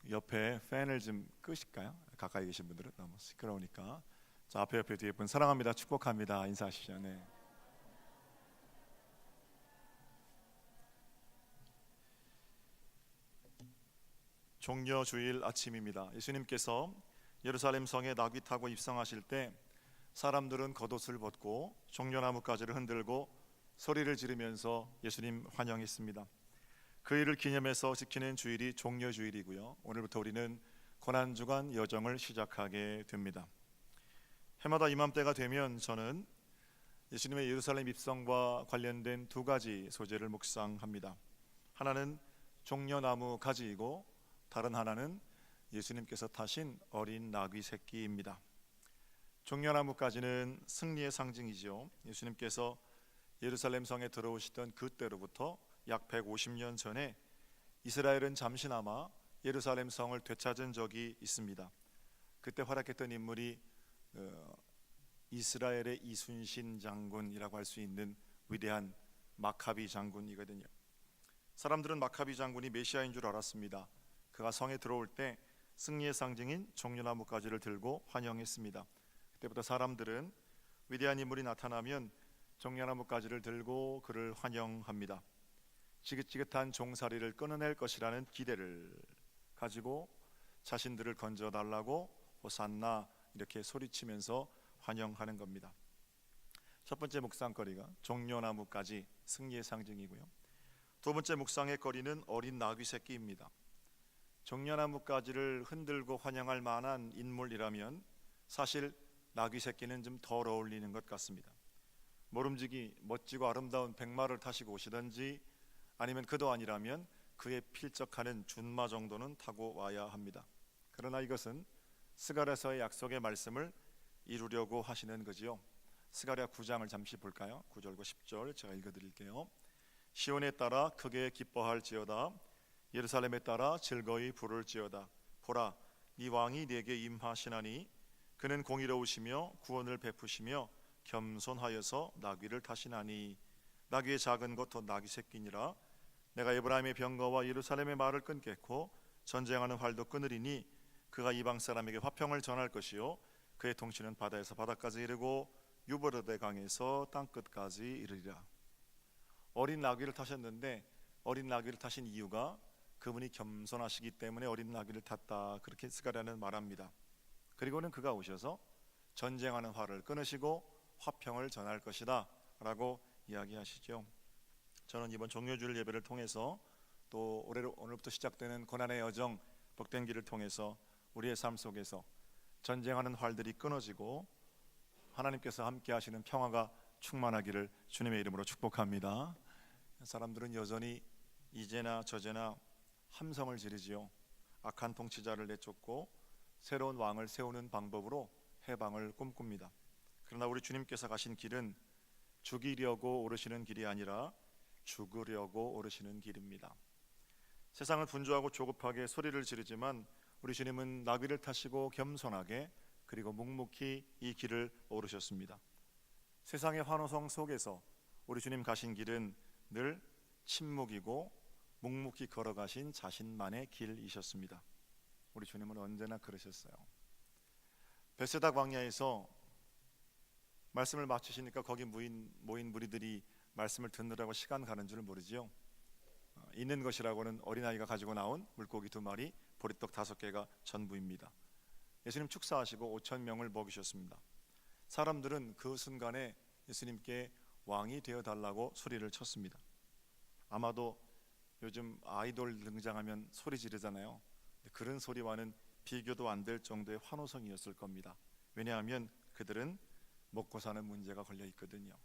옆에 팬을 좀 끄실까요? 가까이 계신 분들은 너무 시끄러우니까. 자, 앞에 뒤에 분 사랑합니다, 축복합니다 인사하시죠. 네. 종려 주일 아침입니다. 예수님께서 예루살렘 성에 나귀 타고 입성하실 때 사람들은 겉옷을 벗고 종려나무 가지를 흔들고 소리를 지르면서 예수님 환영했습니다. 그 일을 기념해서 지키는 주일이 종려주일이고요. 오늘부터 우리는 고난주간 여정을 시작하게 됩니다. 해마다 이맘때가 되면 저는 예수님의 예루살렘 입성과 관련된 두 가지 소재를 묵상합니다. 하나는 종려나무 가지이고 다른 하나는 예수님께서 타신 어린 나귀 새끼입니다. 종려나무 가지는 승리의 상징이죠. 예수님께서 예루살렘 성에 들어오시던 그때로부터 약 150년 전에 이스라엘은 잠시나마 예루살렘 성을 되찾은 적이 있습니다. 그때 활약했던 인물이 이스라엘의 이순신 장군이라고 할 수 있는 위대한 마카비 장군이거든요. 사람들은 마카비 장군이 메시아인 줄 알았습니다. 그가 성에 들어올 때 승리의 상징인 종려나무 가지를 들고 환영했습니다. 그때부터 사람들은 위대한 인물이 나타나면 종려나무 가지를 들고 그를 환영합니다. 지긋지긋한 종살이를 끊어낼 것이라는 기대를 가지고 자신들을 건져달라고 호산나 이렇게 소리치면서 환영하는 겁니다. 첫 번째 묵상거리가 종려나무까지 승리의 상징이고요. 두 번째 묵상의 거리는 어린 나귀 새끼입니다. 종려나무가지를 흔들고 환영할 만한 인물이라면 사실 나귀 새끼는 좀 덜 어울리는 것 같습니다. 모름지기 멋지고 아름다운 백마를 타시고 오시든지 아니면 그도 아니라면 그에 필적하는 준마 정도는 타고 와야 합니다. 그러나 이것은 스가랴서의 약속의 말씀을 이루려고 하시는 거지요. 스가랴 9장을 잠시 볼까요? 9절과 10절 제가 읽어드릴게요. 시온에 따라 크게 기뻐할지어다. 예루살렘에 따라 즐거이 부를지어다. 보라, 네 왕이 네게 임하시나니 그는 공의로우시며 구원을 베푸시며 겸손하여서 나귀를 타시나니 나귀의 작은 것 곧 나귀 새끼니라. 내가 에브라임의 병거와 예루살렘의 말을 끊겠고 전쟁하는 활도 끊으리니 그가 이방 사람에게 화평을 전할 것이요 그의 통치는 바다에서 바다까지 이르고 유브라데 강에서 땅끝까지 이르리라. 어린 나귀를 타셨는데 어린 나귀를 타신 이유가 그분이 겸손하시기 때문에 어린 나귀를 탔다, 그렇게 스가랴는 말합니다. 그리고는 그가 오셔서 전쟁하는 활을 끊으시고 화평을 전할 것이다 라고 이야기하시죠. 저는 이번 종려주일 예배를 통해서 또 오늘부터 시작되는 고난의 여정 복된 길을 통해서 우리의 삶 속에서 전쟁하는 활들이 끊어지고 하나님께서 함께 하시는 평화가 충만하기를 주님의 이름으로 축복합니다. 사람들은 여전히 이제나 저제나 함성을 지르지요. 악한 통치자를 내쫓고 새로운 왕을 세우는 방법으로 해방을 꿈꿉니다. 그러나 우리 주님께서 가신 길은 죽이려고 오르시는 길이 아니라 죽으려고 오르시는 길입니다. 세상은 분주하고 조급하게 소리를 지르지만 우리 주님은 나귀를 타시고 겸손하게 그리고 묵묵히 이 길을 오르셨습니다. 세상의 환호성 속에서 우리 주님 가신 길은 늘 침묵이고 묵묵히 걸어가신 자신만의 길이셨습니다. 우리 주님은 언제나 그러셨어요. 베세다 광야에서 말씀을 마치시니까 거기 모인 무리들이 말씀을 듣느라고 시간 가는 줄 모르지요. 있는 것이라고는 어린아이가 가지고 나온 물고기 2마리, 보리떡 5개가 전부입니다. 예수님 축사하시고 5천 명을 먹이셨습니다. 사람들은 그 순간에 예수님께 왕이 되어달라고 소리를 쳤습니다. 아마도 요즘 아이돌 등장하면 소리 지르잖아요. 그런 소리와는 비교도 안 될 정도의 환호성이었을 겁니다. 왜냐하면 그들은 먹고 사는 문제가 걸려 있거든요.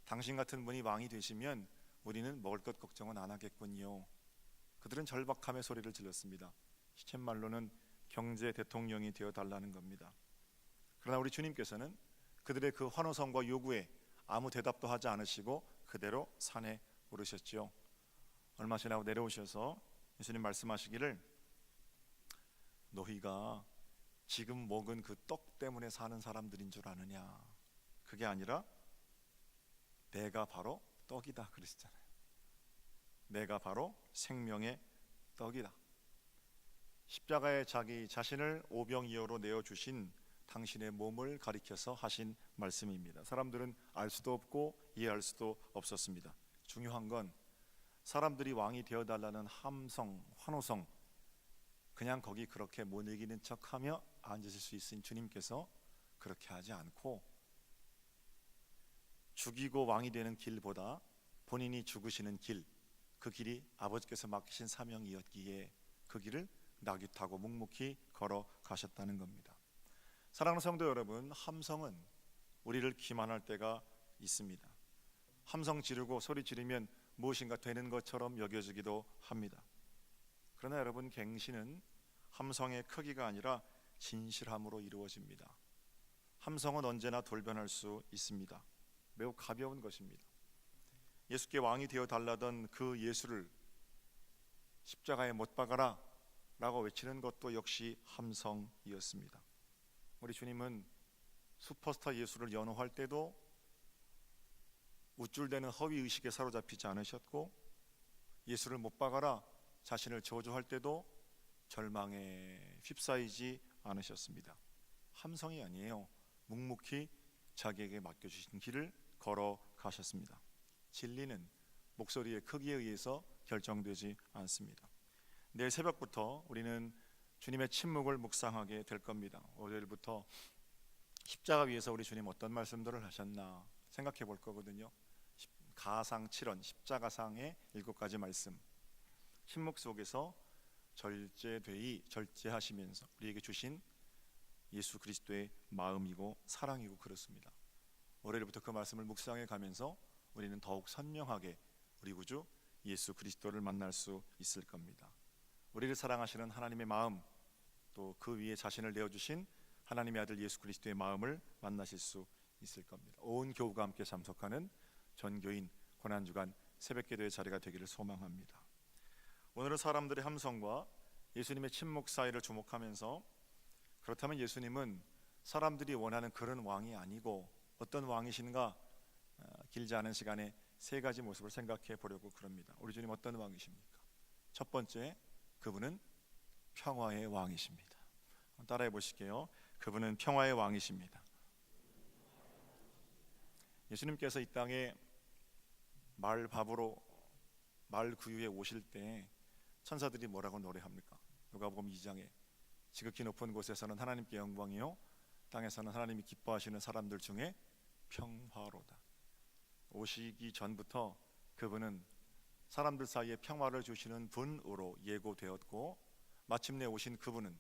당신 같은 분이 왕이 되시면 우리는 먹을 것 걱정은 안 하겠군요. 그들은 절박함의 소리를 질렀습니다. 시쳇말로는 경제 대통령이 되어달라는 겁니다. 그러나 우리 주님께서는 그들의 그 환호성과 요구에 아무 대답도 하지 않으시고 그대로 산에 오르셨지요. 얼마 지나고 내려오셔서 예수님 말씀하시기를 너희가 지금 먹은 그 떡 때문에 사는 사람들인 줄 아느냐. 그게 아니라 내가 바로 떡이다 그러시잖아요. 내가 바로 생명의 떡이다. 십자가에 자기 자신을 오병이어로 내어주신 당신의 몸을 가리켜서 하신 말씀입니다. 사람들은 알 수도 없고 이해할 수도 없었습니다. 중요한 건 사람들이 왕이 되어달라는 함성, 환호성, 그냥 거기 그렇게 못 이기는 척하며 앉으실 수 있으신 주님께서 그렇게 하지 않고 죽이고 왕이 되는 길보다 본인이 죽으시는 길, 그 길이 아버지께서 맡기신 사명이었기에 그 길을 낙이 타고 묵묵히 걸어가셨다는 겁니다. 사랑하는 성도 여러분, 함성은 우리를 기만할 때가 있습니다. 함성 지르고 소리 지르면 무엇인가 되는 것처럼 여겨지기도 합니다. 그러나 여러분, 갱신은 함성의 크기가 아니라 진실함으로 이루어집니다. 함성은 언제나 돌변할 수 있습니다. 매우 가벼운 것입니다. 예수께 왕이 되어 달라던 그 예수를 십자가에 못 박아라 라고 외치는 것도 역시 함성이었습니다. 우리 주님은 슈퍼스타 예수를 연호할 때도 우쭐대는 허위의식에 사로잡히지 않으셨고, 예수를 못 박아라 자신을 저주할 때도 절망에 휩싸이지 않으셨습니다. 함성이 아니에요. 묵묵히 자기에게 맡겨주신 길을 걸어가셨습니다. 진리는 목소리의 크기에 의해서 결정되지 않습니다. 내일 새벽부터 우리는 주님의 침묵을 묵상하게 될 겁니다. 오늘부터 십자가 위에서 우리 주님 어떤 말씀들을 하셨나 생각해 볼 거거든요. 가상 7원 십자가상의 7가지 말씀, 침묵 속에서 절제하시면서 우리에게 주신 예수 그리스도의 마음이고 사랑이고 그렇습니다. 월요일부터 그 말씀을 묵상해 가면서 우리는 더욱 선명하게 우리 구주 예수 그리스도를 만날 수 있을 겁니다. 우리를 사랑하시는 하나님의 마음, 또 그 위에 자신을 내어주신 하나님의 아들 예수 그리스도의 마음을 만나실 수 있을 겁니다. 온 교우가 함께 참석하는 전교인 고난주간 새벽기도의 자리가 되기를 소망합니다. 오늘은 사람들의 함성과 예수님의 침묵 사이를 주목하면서, 그렇다면 예수님은 사람들이 원하는 그런 왕이 아니고 어떤 왕이신가, 길지 않은 시간에 3가지 모습을 생각해 보려고 그럽니다. 우리 주님 어떤 왕이십니까? 첫 번째, 그분은 평화의 왕이십니다. 따라해 보실게요. 그분은 평화의 왕이십니다. 예수님께서 이 땅에 말구유에 오실 때 천사들이 뭐라고 노래합니까? 누가복음 2장에 지극히 높은 곳에서는 하나님께 영광이요 땅에서는 하나님이 기뻐하시는 사람들 중에 평화로다. 오시기 전부터 그분은 사람들 사이에 평화를 주시는 분으로 예고되었고, 마침내 오신 그분은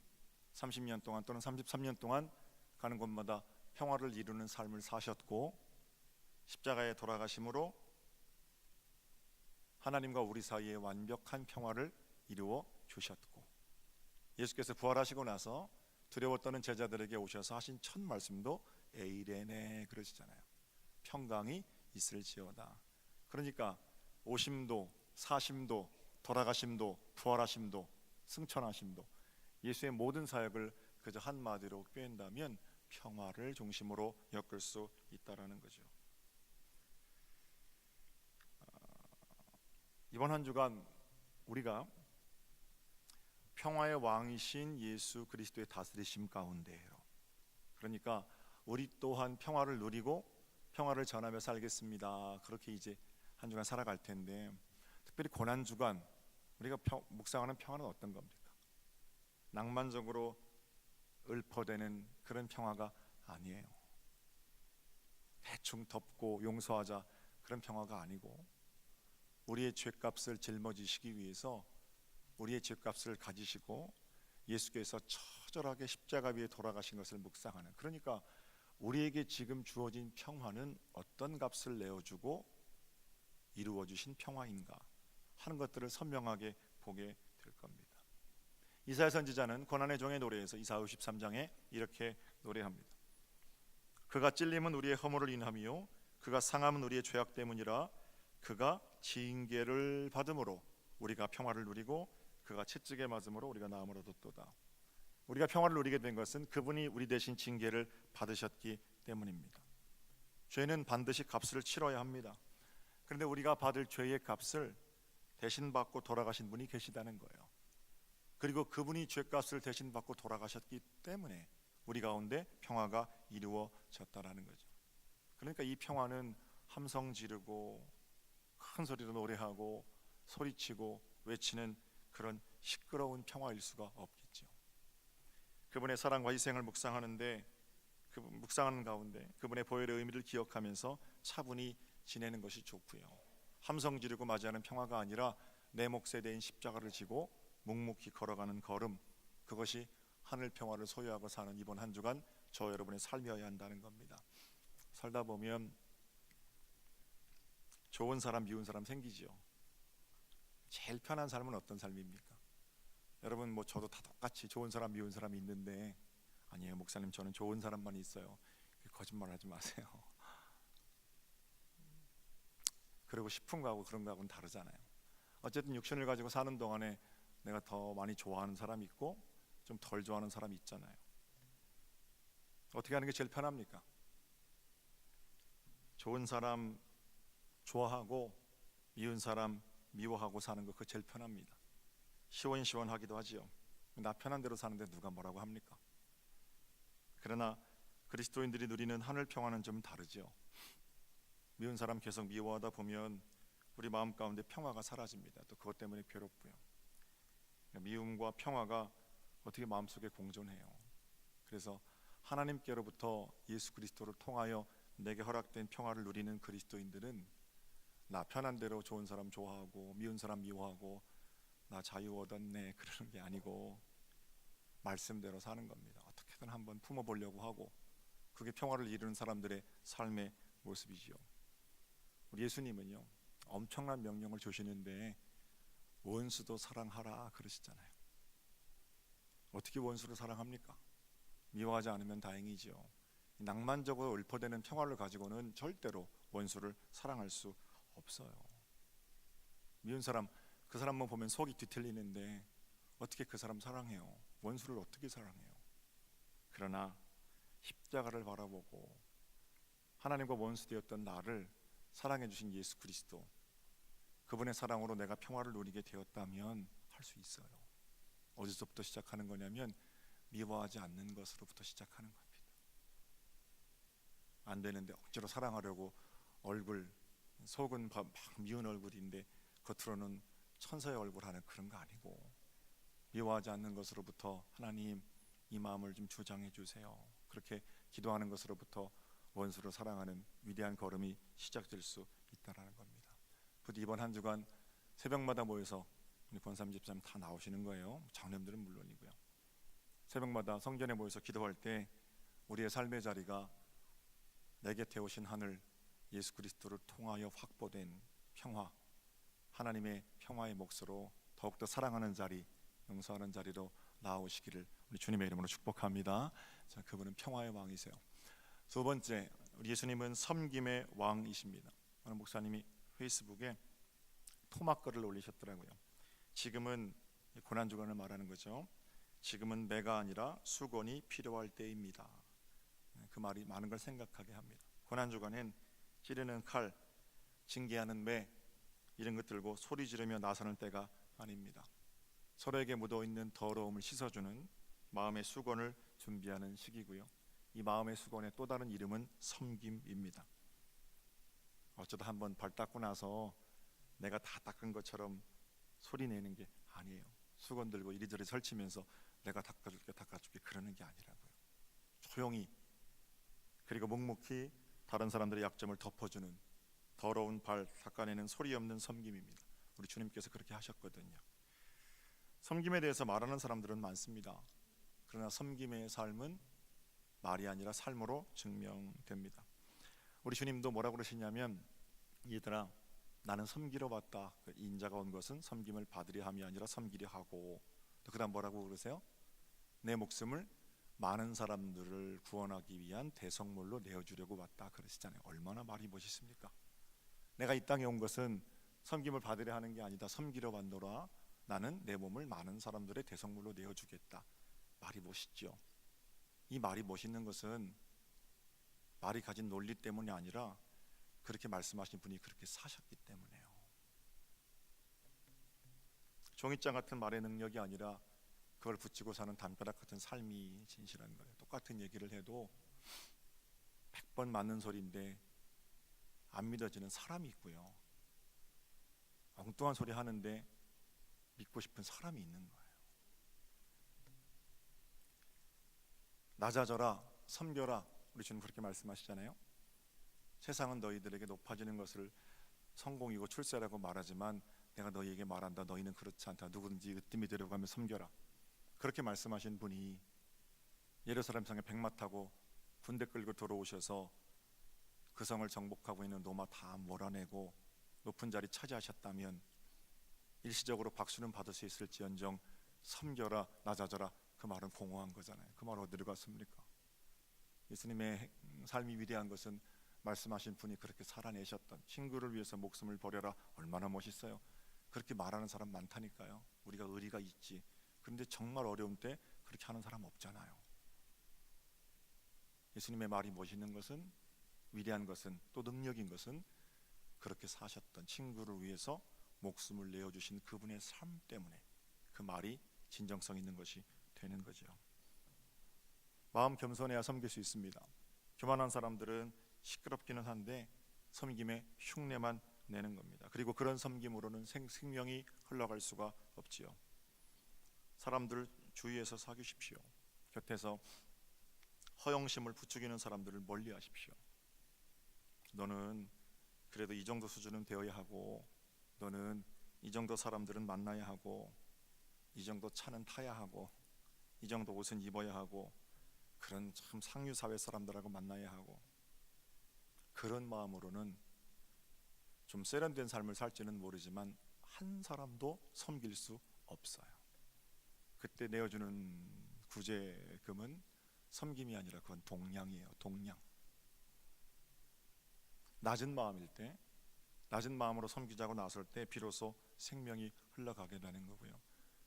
30년 동안 또는 33년 동안 가는 곳마다 평화를 이루는 삶을 사셨고, 십자가에 돌아가심으로 하나님과 우리 사이에 완벽한 평화를 이루어 주셨고, 예수께서 부활하시고 나서 두려워 떠는 제자들에게 오셔서 하신 첫 말씀도 에이레네 그러시잖아요. 평강이 있을지어다. 그러니까 오심도 사심도 돌아가심도 부활하심도 승천하심도 예수의 모든 사역을 그저 한마디로 꿰인다면 평화를 중심으로 엮을 수 있다라는 거죠. 이번 한 주간 우리가 평화의 왕이신 예수 그리스도의 다스리심 가운데에요. 그러니까 우리 또한 평화를 누리고 평화를 전하며 살겠습니다. 그렇게 이제 한 주간 살아갈 텐데, 특별히 고난 주간 우리가 묵상하는 평화는 어떤 겁니까? 낭만적으로 읊어대는 그런 평화가 아니에요. 대충 덮고 용서하자 그런 평화가 아니고, 우리의 죄값을 짊어지시기 위해서 우리의 죄값을 가지시고 예수께서 처절하게 십자가 위에 돌아가신 것을 묵상하는, 그러니까 우리에게 지금 주어진 평화는 어떤 값을 내어주고 이루어주신 평화인가 하는 것들을 선명하게 보게 될 겁니다. 이사야 선지자는 고난의 종의 노래에서 이사야 53장에 이렇게 노래합니다. 그가 찔림은 우리의 허물을 인함이요 그가 상함은 우리의 죄악 때문이라. 그가 징계를 받음으로 우리가 평화를 누리고 그가 채찍에 맞음으로 우리가 나음을 얻었도다. 우리가 평화를 누리게 된 것은 그분이 우리 대신 징계를 받으셨기 때문입니다. 죄는 반드시 값을 치러야 합니다. 그런데 우리가 받을 죄의 값을 대신 받고 돌아가신 분이 계시다는 거예요. 그리고 그분이 죄값을 대신 받고 돌아가셨기 때문에 우리 가운데 평화가 이루어졌다라는 거죠. 그러니까 이 평화는 함성 지르고 큰 소리로 노래하고 소리치고 외치는 그런 시끄러운 평화일 수가 없겠죠. 그분의 사랑과 희생을 묵상하는데, 그 묵상하는 가운데 그분의 보혈의 의미를 기억하면서 차분히 지내는 것이 좋고요. 함성 지르고 맞이하는 평화가 아니라 내 몫에 대인 십자가를 지고 묵묵히 걸어가는 걸음, 그것이 하늘 평화를 소유하고 사는 이번 한 주간 저 여러분의 삶이어야 한다는 겁니다. 살다 보면 좋은 사람 미운 사람 생기지요. 제일 편한 삶은 어떤 삶입니까? 여러분 뭐 저도 다 똑같이 좋은 사람 미운 사람이 있는데, 아니에요 목사님 저는 좋은 사람만 있어요. 거짓말하지 마세요. 그러고 싶은 거하고 그런 거하고는 다르잖아요. 어쨌든 육신을 가지고 사는 동안에 내가 더 많이 좋아하는 사람이 있고 좀 덜 좋아하는 사람이 있잖아요. 어떻게 하는 게 제일 편합니까? 좋은 사람 좋아하고 미운 사람 미워하고 사는 거, 그거 제일 편합니다. 시원시원하기도 하지요. 나 편한 대로 사는데 누가 뭐라고 합니까? 그러나 그리스도인들이 누리는 하늘 평화는 좀 다르죠. 미운 사람 계속 미워하다 보면 우리 마음 가운데 평화가 사라집니다. 또 그것 때문에 괴롭고요. 미움과 평화가 어떻게 마음속에 공존해요. 그래서 하나님께로부터 예수 그리스도를 통하여 내게 허락된 평화를 누리는 그리스도인들은 나 편한 대로 좋은 사람 좋아하고 미운 사람 미워하고 나 자유 얻었네 그러는 게 아니고 말씀대로 사는 겁니다. 어떻게든 한번 품어보려고 하고, 그게 평화를 이루는 사람들의 삶의 모습이지요. 우리 예수님은요 엄청난 명령을 주시는데 원수도 사랑하라 그러시잖아요. 어떻게 원수를 사랑합니까? 미워하지 않으면 다행이지요. 낭만적으로 읊어대는 평화를 가지고는 절대로 원수를 사랑할 수 없어요. 미운 사람, 그 사람만 보면 속이 뒤틀리는데 어떻게 그 사람 사랑해요? 원수를 어떻게 사랑해요? 그러나 십자가를 바라보고 하나님과 원수 되었던 나를 사랑해 주신 예수 그리스도, 그분의 사랑으로 내가 평화를 누리게 되었다면 할 수 있어요. 어디서부터 시작하는 거냐면 미워하지 않는 것으로부터 시작하는 겁니다. 안 되는데 억지로 사랑하려고 얼굴, 속은 막 미운 얼굴인데 겉으로는 천사의 얼굴 하는 그런 거 아니고, 미워하지 않는 것으로부터 하나님 이 마음을 좀 주장해 주세요. 그렇게 기도하는 것으로부터 원수를 사랑하는 위대한 걸음이 시작될 수 있다라는 겁니다. 부디 이번 한 주간 새벽마다 모여서 우리 권삼 집사님 다 나오시는 거예요. 장로님들은 물론이고요. 새벽마다 성전에 모여서 기도할 때 우리의 삶의 자리가 내 곁에 오신 하늘 예수 그리스도를 통하여 확보된 평화, 하나님의 평화의 몫으로 더욱더 사랑하는 자리, 용서하는 자리로 나오시기를 우리 주님의 이름으로 축복합니다. 자, 그분은 평화의 왕이세요. 두 번째, 우리 예수님은 섬김의 왕이십니다. 오늘 목사님이 페이스북에 토막글을 올리셨더라고요. 지금은 고난주간을 말하는 거죠. 지금은 매가 아니라 수건이 필요할 때입니다. 그 말이 많은 걸 생각하게 합니다. 고난주간엔 찌르는 칼, 징계하는 매, 이런 것 들고 소리 지르며 나서는 때가 아닙니다. 서로에게 묻어있는 더러움을 씻어주는 마음의 수건을 준비하는 시기고요. 이 마음의 수건의 또 다른 이름은 섬김입니다. 어쩌다 한번 발 닦고 나서 내가 다 닦은 것처럼 소리 내는 게 아니에요. 수건 들고 이리저리 설치면서 내가 닦아줄게 그러는 게 아니라고요. 조용히, 그리고 묵묵히 다른 사람들의 약점을 덮어주는, 더러운 발 닦아내는 소리 없는 섬김입니다. 우리 주님께서 그렇게 하셨거든요. 섬김에 대해서 말하는 사람들은 많습니다. 그러나 섬김의 삶은 말이 아니라 삶으로 증명됩니다. 우리 주님도 뭐라고 그러시냐면, 얘들아 나는 섬기러 왔다. 인자가 온 것은 섬김을 받으려 함이 아니라 섬기려 하고, 또 그다음 뭐라고 그러세요? 내 목숨을 많은 사람들을 구원하기 위한 대성물로 내어주려고 왔다 그러시잖아요. 얼마나 말이 멋있습니까? 내가 이 땅에 온 것은 섬김을 받으려 하는 게 아니다. 섬기러 왔노라. 나는 내 몸을 많은 사람들의 대성물로 내어주겠다. 말이 멋있죠. 이 말이 멋있는 것은 말이 가진 논리 때문이 아니라 그렇게 말씀하신 분이 그렇게 사셨기 때문에요. 종이장 같은 말의 능력이 아니라 그걸 붙이고 사는 담벼락 같은 삶이 진실한 거예요. 똑같은 얘기를 해도 100번 맞는 소리인데 안 믿어지는 사람이 있고요, 엉뚱한 소리 하는데 믿고 싶은 사람이 있는 거예요. 낮아져라, 섬겨라, 우리 주님 그렇게 말씀하시잖아요. 세상은 너희들에게 높아지는 것을 성공이고 출세라고 말하지만 내가 너희에게 말한다, 너희는 그렇지 않다. 누구든지 으뜸이 되려고 하면 섬겨라. 그렇게 말씀하신 분이 예루살렘 성에 백마 타고 군대 끌고 들어오셔서 그 성을 정복하고 있는 로마 다 몰아내고 높은 자리 차지하셨다면 일시적으로 박수는 받을 수 있을지언정 섬겨라, 낮아져라, 그 말은 공허한 거잖아요. 그 말 어디로 갔습니까? 예수님의 삶이 위대한 것은 말씀하신 분이 그렇게 살아내셨던, 친구를 위해서 목숨을 버려라, 얼마나 멋있어요. 그렇게 말하는 사람 많다니까요. 우리가 의리가 있지. 그런데 정말 어려운 때 그렇게 하는 사람 없잖아요. 예수님의 말이 멋있는 것은, 위대한 것은, 또 능력인 것은 그렇게 사셨던, 친구를 위해서 목숨을 내어주신 그분의 삶 때문에 그 말이 진정성 있는 것이 되는 거죠. 마음 겸손해야 섬길 수 있습니다. 교만한 사람들은 시끄럽기는 한데 섬김에 흉내만 내는 겁니다. 그리고 그런 섬김으로는 생명이 흘러갈 수가 없지요. 사람들 주위에서 사귀십시오. 곁에서 허영심을 부추기는 사람들을 멀리하십시오. 너는 그래도 이 정도 수준은 되어야 하고, 너는 이 정도 사람들은 만나야 하고, 이 정도 차는 타야 하고, 이 정도 옷은 입어야 하고, 그런 참 상류 사회 사람들하고 만나야 하고, 그런 마음으로는 좀 세련된 삶을 살지는 모르지만 한 사람도 섬길 수 없어요. 그때 내어주는 구제금은 섬김이 아니라 그건 동량이에요. 동량. 낮은 마음일 때, 낮은 마음으로 섬기자고 나설 때 비로소 생명이 흘러가게 되는 거고요.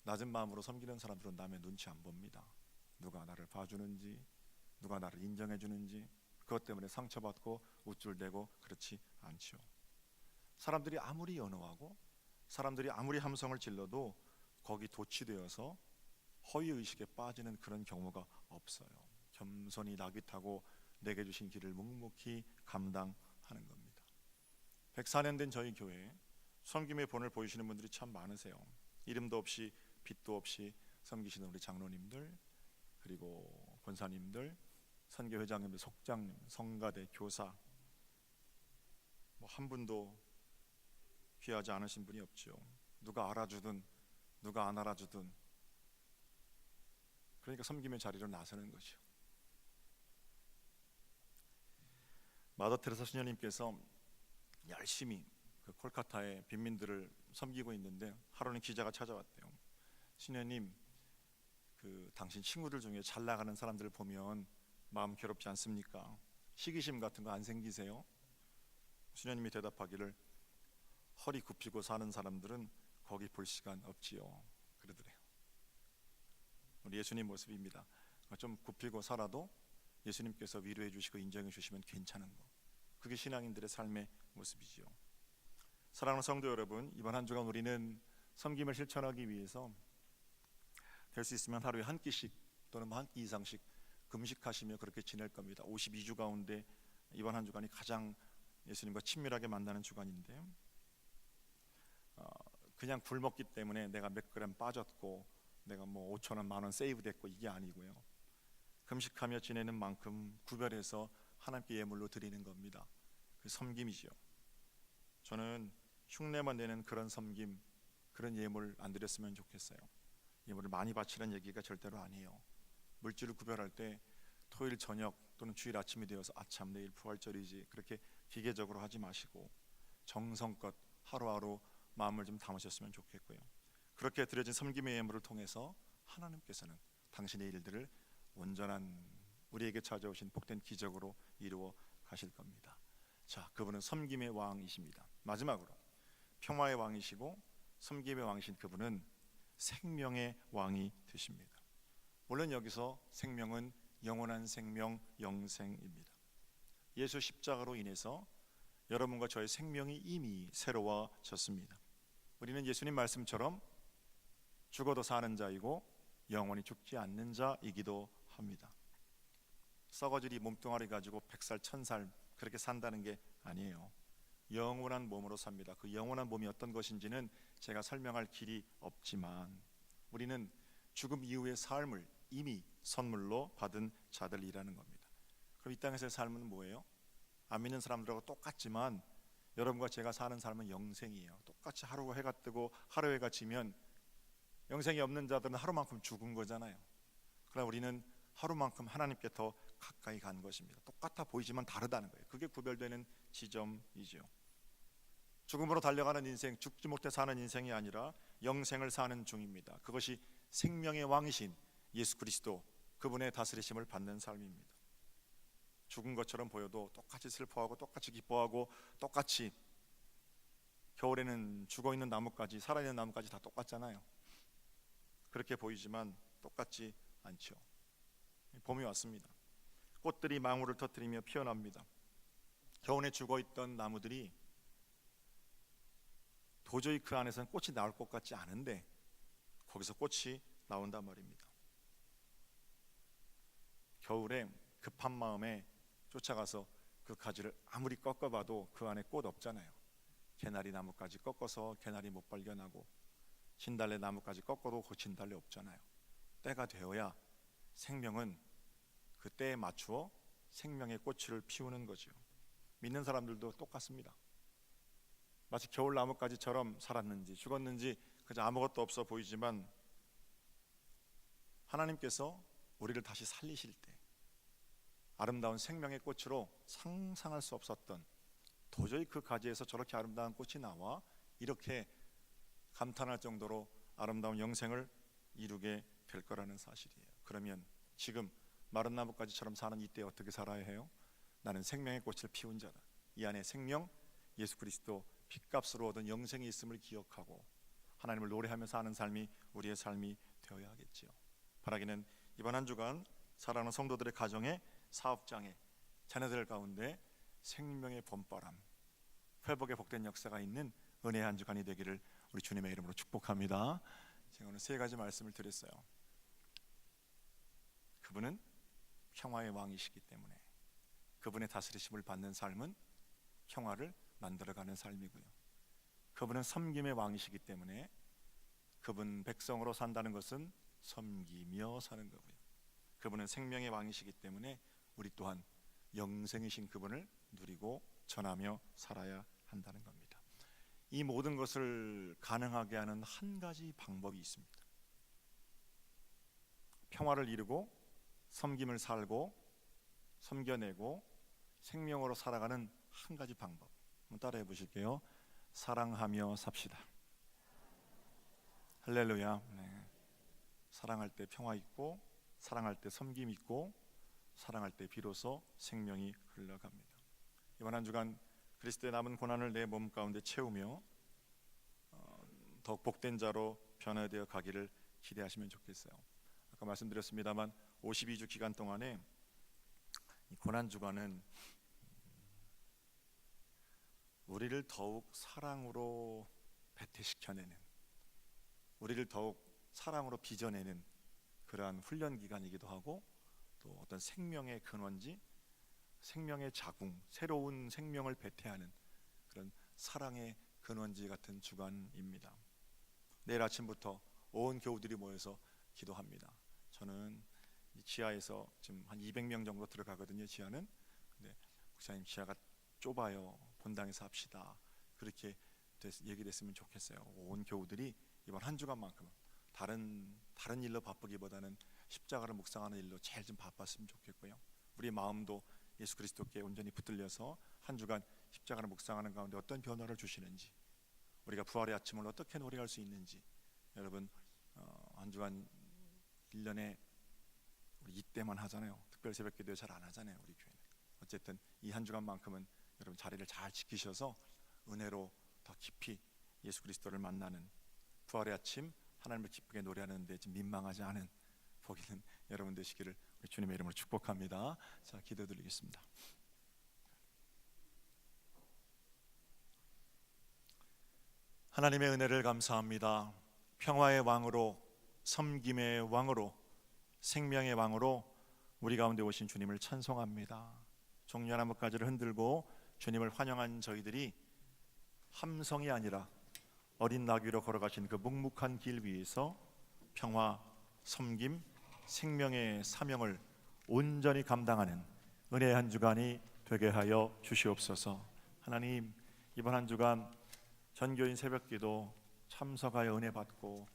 낮은 마음으로 섬기는 사람들은 남의 눈치 안 봅니다. 누가 나를 봐주는지, 누가 나를 인정해 주는지, 그것 때문에 상처받고 우쭐대고 그렇지 않죠. 사람들이 아무리 연호하고 사람들이 아무리 함성을 질러도 거기 도취되어서 허위의식에 빠지는 그런 경우가 없어요. 겸손히 낙이 타고 내게 주신 길을 묵묵히 감당하는 겁니다. 104년 된 저희 교회에 섬김의 본을 보이시는 분들이 참 많으세요. 이름도 없이 빛도 없이 섬기시는 우리 장로님들, 그리고 권사님들, 선교회장님들, 속장님, 성가대, 교사, 뭐 한 분도 귀하지 않으신 분이 없죠. 누가 알아주든 누가 안 알아주든, 그러니까 섬김의 자리로 나서는 거죠. 마더 테레사 수녀님께서 열심히 그 콜카타의 빈민들을 섬기고 있는데 하루는 기자가 찾아왔대요. 수녀님, 그 당신 친구들 중에 잘 나가는 사람들을 보면 마음 괴롭지 않습니까? 시기심 같은 거 안 생기세요? 수녀님이 대답하기를, 허리 굽히고 사는 사람들은 거기 볼 시간 없지요, 그러더래요. 우리 예수님 모습입니다. 좀 굽히고 살아도 예수님께서 위로해 주시고 인정해 주시면 괜찮은 거, 그게 신앙인들의 삶의 모습이지요. 사랑하는 성도 여러분, 이번 한 주간 우리는 섬김을 실천하기 위해서 될 수 있으면 하루에 한 끼씩 또는 한 끼 이상씩 금식하시며 그렇게 지낼 겁니다. 52주 가운데 이번 한 주간이 가장 예수님과 친밀하게 만나는 주간인데요. 그냥 굶었기 때문에 내가 몇 그램 빠졌고 내가 뭐 5,000원, 만원 세이브 됐고 이게 아니고요. 금식하며 지내는 만큼 구별해서 하나님께 예물로 드리는 겁니다. 그 섬김이죠. 저는 흉내만 내는 그런 섬김, 그런 예물 안 드렸으면 좋겠어요. 예물을 많이 바치는 얘기가 절대로 아니에요. 물질을 구별할 때 토요일 저녁 또는 주일 아침이 되어서 아참 내일 부활절이지 그렇게 기계적으로 하지 마시고 정성껏 하루하루 마음을 좀 담으셨으면 좋겠고요. 그렇게 드려진 섬김의 예물을 통해서 하나님께서는 당신의 일들을 온전한 우리에게 찾아오신 복된 기적으로 이루어 가실 겁니다. 자, 그분은 섬김의 왕이십니다. 마지막으로 평화의 왕이시고 섬김의 왕이신 그분은 생명의 왕이 되십니다. 물론 여기서 생명은 영원한 생명, 영생입니다. 예수 십자가로 인해서 여러분과 저의 생명이 이미 새로워졌습니다. 우리는 예수님 말씀처럼 죽어도 사는 자이고 영원히 죽지 않는 자이기도 합니다. 썩어질 이 몸뚱아리 가지고 100살 1000살 그렇게 산다는 게 아니에요. 영원한 몸으로 삽니다. 그 영원한 몸이 어떤 것인지는 제가 설명할 길이 없지만 우리는 죽음 이후의 삶을 이미 선물로 받은 자들이라는 겁니다. 그럼 이 땅에서의 삶은 뭐예요? 안 믿는 사람들하고 똑같지만 여러분과 제가 사는 삶은 영생이에요. 똑같이 하루가 해가 뜨고 하루 해가 지면 영생이 없는 자들은 하루만큼 죽은 거잖아요. 그러나 우리는 하루만큼 하나님께 더 가까이 간 것입니다. 똑같아 보이지만 다르다는 거예요. 그게 구별되는 지점이죠. 죽음으로 달려가는 인생, 죽지 못해 사는 인생이 아니라 영생을 사는 중입니다. 그것이 생명의 왕이신 예수 그리스도, 그분의 다스리심을 받는 삶입니다. 죽은 것처럼 보여도 똑같이 슬퍼하고 똑같이 기뻐하고 똑같이, 겨울에는 죽어있는 나뭇가지, 살아있는 나뭇가지 다 똑같잖아요. 그렇게 보이지만 똑같지 않죠. 봄이 왔습니다. 꽃들이 망울을 터뜨리며 피어납니다. 겨우내 죽어있던 나무들이 도저히 그 안에서는 꽃이 나올 것 같지 않은데 거기서 꽃이 나온단 말입니다. 겨울에 급한 마음에 쫓아가서 그 가지를 아무리 꺾어봐도 그 안에 꽃 없잖아요. 개나리 나무까지 꺾어서 개나리 못 발견하고, 진달래 나무까지 꺾어도 그 진달래 없잖아요. 때가 되어야 생명은 그 때에 맞추어 생명의 꽃을 피우는 거죠. 믿는 사람들도 똑같습니다. 마치 겨울 나뭇가지처럼 살았는지 죽었는지 그저 아무것도 없어 보이지만 하나님께서 우리를 다시 살리실 때 아름다운 생명의 꽃으로 상상할 수 없었던, 도저히 그 가지에서 저렇게 아름다운 꽃이 나와 이렇게 감탄할 정도로 아름다운 영생을 이루게 될 거라는 사실이에요. 그러면 지금 마른 나뭇가지처럼 사는 이때 어떻게 살아야 해요? 나는 생명의 꽃을 피운 자다. 이 안에 생명, 예수 그리스도 핏값으로 얻은 영생이 있음을 기억하고 하나님을 노래하며 사는 삶이 우리의 삶이 되어야 하겠지요. 바라기는 이번 한 주간 사랑하는 성도들의 가정에, 사업장에, 자녀들 가운데 생명의 봄바람, 회복의 복된 역사가 있는 은혜의 한 주간이 되기를 우리 주님의 이름으로 축복합니다. 제가 오늘 세 가지 말씀을 드렸어요. 그분은 평화의 왕이시기 때문에 그분의 다스리심을 받는 삶은 평화를 만들어가는 삶이고요. 그분은 섬김의 왕이시기 때문에 그분 백성으로 산다는 것은 섬기며 사는 거고요. 그분은 생명의 왕이시기 때문에 우리 또한 영생이신 그분을 누리고 전하며 살아야 한다는 겁니다. 이 모든 것을 가능하게 하는 한 가지 방법이 있습니다. 평화를 이루고 섬김을 살고 섬겨내고 생명으로 살아가는 한 가지 방법, 한번 따라해 보실게요. 사랑하며 삽시다. 할렐루야. 네. 사랑할 때 평화 있고, 사랑할 때 섬김 있고, 사랑할 때 비로소 생명이 흘러갑니다. 이번 한 주간 그리스도의 남은 고난을 내 몸 가운데 채우며 더욱 복된 자로 변화되어 가기를 기대하시면 좋겠어요. 아까 말씀드렸습니다만 52주 기간 동안에 이 고난 주간은 우리를 더욱 사랑으로 배태시켜내는, 우리를 더욱 사랑으로 빚어내는 그러한 훈련 기간이기도 하고, 또 어떤 생명의 근원지, 생명의 자궁, 새로운 생명을 배태하는 그런 사랑의 근원지 같은 주간입니다. 내일 아침부터 온 교우들이 모여서 기도합니다. 저는 이 지하에서 지금 한 200명 정도 들어가거든요. 지하는. 근데 목사님, 지하가 좁아요. 본당에서 합시다. 그렇게 얘기됐으면 좋겠어요. 온 교우들이 이번 한 주간만큼은 다른 일로 바쁘기보다는 십자가를 묵상하는 일로 제일 좀 바빴으면 좋겠고요. 우리 마음도 예수 그리스도께 온전히 붙들려서 한 주간 십자가를 묵상하는 가운데 어떤 변화를 주시는지, 우리가 부활의 아침을 어떻게 노래할 수 있는지, 여러분 한 주간 1년에 우리 이때만 하잖아요. 특별 새벽 기도 잘 안 하잖아요. 우리 교회는. 어쨌든 이 한 주간만큼은 여러분 자리를 잘 지키셔서 은혜로 더 깊이 예수 그리스도를 만나는, 부활의 아침 하나님을 기쁘게 노래하는 데 좀 민망하지 않은 복 있는 여러분 되시기를 우리 주님의 이름으로 축복합니다. 자, 기도드리겠습니다. 하나님의 은혜를 감사합니다. 평화의 왕으로 섬김의 왕으로, 생명의 왕으로 우리 가운데 오신 주님을 찬송합니다. 종려 나뭇가지를 흔들고 주님을 환영한 저희들이 함성이 아니라 어린 나귀로 걸어가신 그 묵묵한 길 위에서 평화, 섬김, 생명의 사명을 온전히 감당하는 은혜의 한 주간이 되게 하여 주시옵소서. 하나님, 이번 한 주간 전교인 새벽기도 참석하여 은혜 받고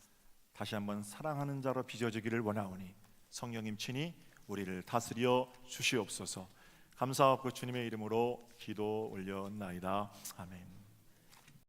다시 한번 사랑하는 자로 빚어지기를 원하오니 성령님 친히 우리를 다스려 주시옵소서. 감사하고 주님의 이름으로 기도 올려나이다. 아멘.